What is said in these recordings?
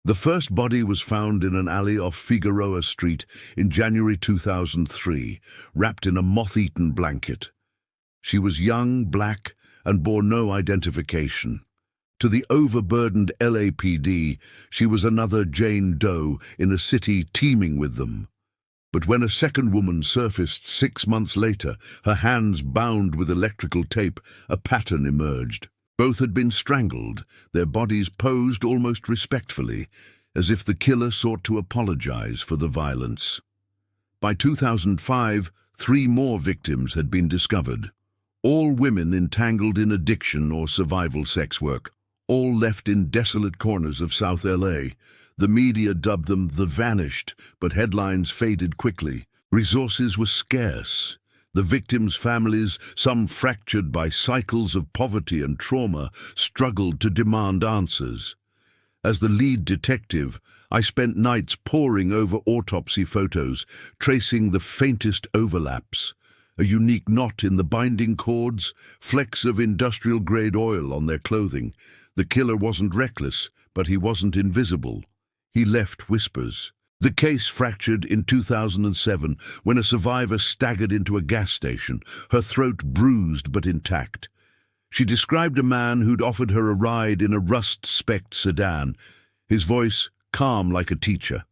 The first body was found in an alley off Figueroa Street in January 2003, wrapped in a moth-eaten blanket. She was young, black, and bore no identification. To the overburdened LAPD, she was another Jane Doe in a city teeming with them. But when a second woman surfaced 6 months later, her hands bound with electrical tape, a pattern emerged. Both had been strangled, their bodies posed almost respectfully, as if the killer sought to apologize for the violence. By 2005, 3 more victims had been discovered. All women entangled in addiction or survival sex work, all left in desolate corners of South LA. The media dubbed them the Vanished, but headlines faded quickly. Resources were scarce. The victims' families, some fractured by cycles of poverty and trauma, struggled to demand answers. As the lead detective, I spent nights poring over autopsy photos, tracing the faintest overlaps. A unique knot in the binding cords, flecks of industrial-grade oil on their clothing. The killer wasn't reckless, but he wasn't invisible. He left whispers. The case fractured in 2007 when a survivor staggered into a gas station, her throat bruised but intact. She described a man who'd offered her a ride in a rust-specked sedan, his voice calm like a teacher.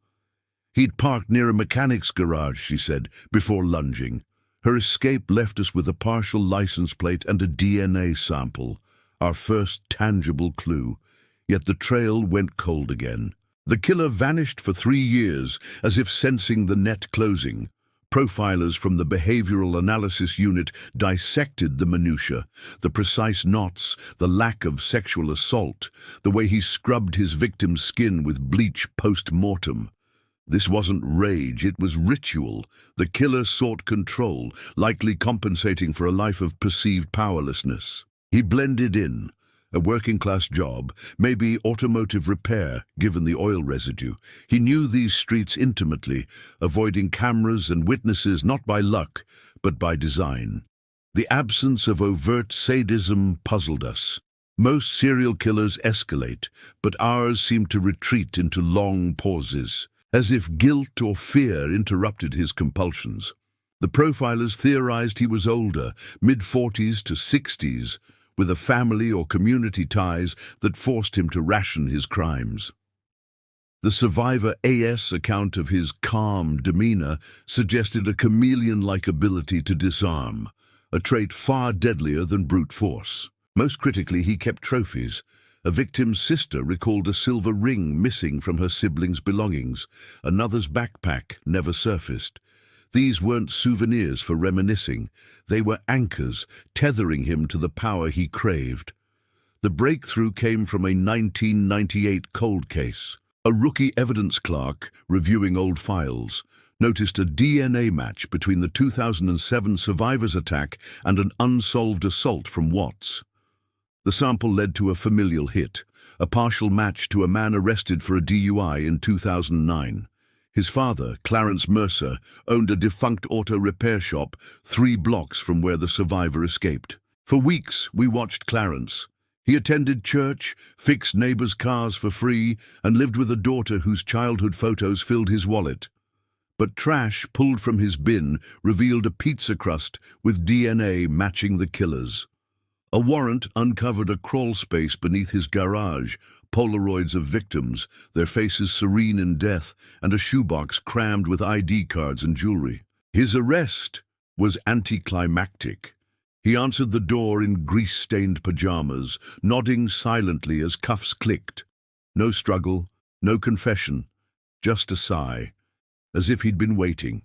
He'd parked near a mechanic's garage, she said, before lunging. Her escape left us with a partial license plate and a DNA sample, our first tangible clue. Yet the trail went cold again. The killer vanished for 3 years, as if sensing the net closing. Profilers from the Behavioral Analysis Unit dissected the minutiae, the precise knots, the lack of sexual assault, the way he scrubbed his victim's skin with bleach post-mortem. This wasn't rage, it was ritual. The killer sought control, likely compensating for a life of perceived powerlessness. He blended in. A working-class job, maybe automotive repair, given the oil residue. He knew these streets intimately, avoiding cameras and witnesses not by luck, but by design. The absence of overt sadism puzzled us. Most serial killers escalate, but ours seemed to retreat into long pauses, as if guilt or fear interrupted his compulsions. The profilers theorized he was older, mid-40s to 60s, with a family or community ties that forced him to ration his crimes. The survivor AS account of his calm demeanor suggested a chameleon-like ability to disarm, a trait far deadlier than brute force. Most critically, he kept trophies. A victim's sister recalled a silver ring missing from her siblings' belongings. Another's backpack never surfaced. These weren't souvenirs for reminiscing. They were anchors, tethering him to the power he craved. The breakthrough came from a 1998 cold case. A rookie evidence clerk, reviewing old files, noticed a DNA match between the 2007 survivor's attack and an unsolved assault from Watts. The sample led to a familial hit, a partial match to a man arrested for a DUI in 2009. His father, Clarence Mercer, owned a defunct auto repair shop 3 blocks from where the survivor escaped. For weeks, we watched Clarence. He attended church, fixed neighbors' cars for free, and lived with a daughter whose childhood photos filled his wallet. But trash pulled from his bin revealed a pizza crust with DNA matching the killer's. A warrant uncovered a crawl space beneath his garage, Polaroids of victims, their faces serene in death, and a shoebox crammed with ID cards and jewelry. His arrest was anticlimactic. He answered the door in grease-stained pajamas, nodding silently as cuffs clicked. No struggle, no confession, just a sigh, as if he'd been waiting.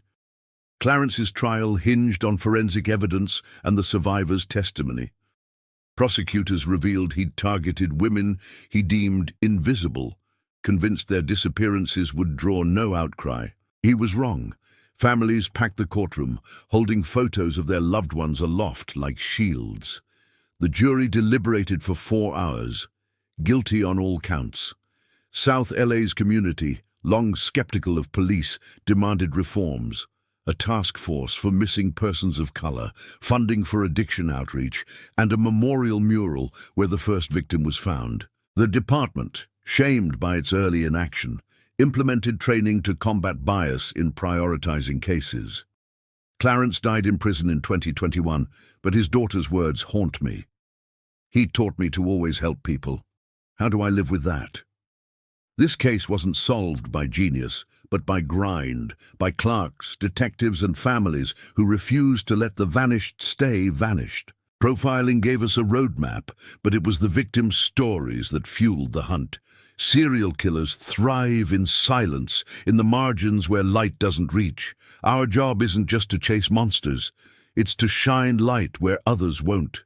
Clarence's trial hinged on forensic evidence and the survivor's testimony. Prosecutors revealed he'd targeted women he deemed invisible, convinced their disappearances would draw no outcry. He was wrong. Families packed the courtroom, holding photos of their loved ones aloft like shields. The jury deliberated for 4 hours, guilty on all counts. South LA's community, long skeptical of police, demanded reforms. A task force for missing persons of color, funding for addiction outreach, and a memorial mural where the first victim was found. The department, shamed by its early inaction, implemented training to combat bias in prioritizing cases. Clarence died in prison in 2021, but his daughter's words haunt me. He taught me to always help people. How do I live with that? This case wasn't solved by genius, but by grind, by clerks, detectives and families who refused to let the vanished stay vanished. Profiling gave us a roadmap, but it was the victims' stories that fueled the hunt. Serial killers thrive in silence, in the margins where light doesn't reach. Our job isn't just to chase monsters, it's to shine light where others won't.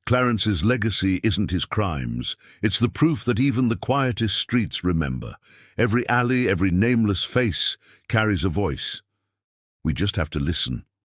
Clarence's legacy isn't his crimes. It's the proof that even the quietest streets remember. Every alley, every nameless face carries a voice. We just have to listen.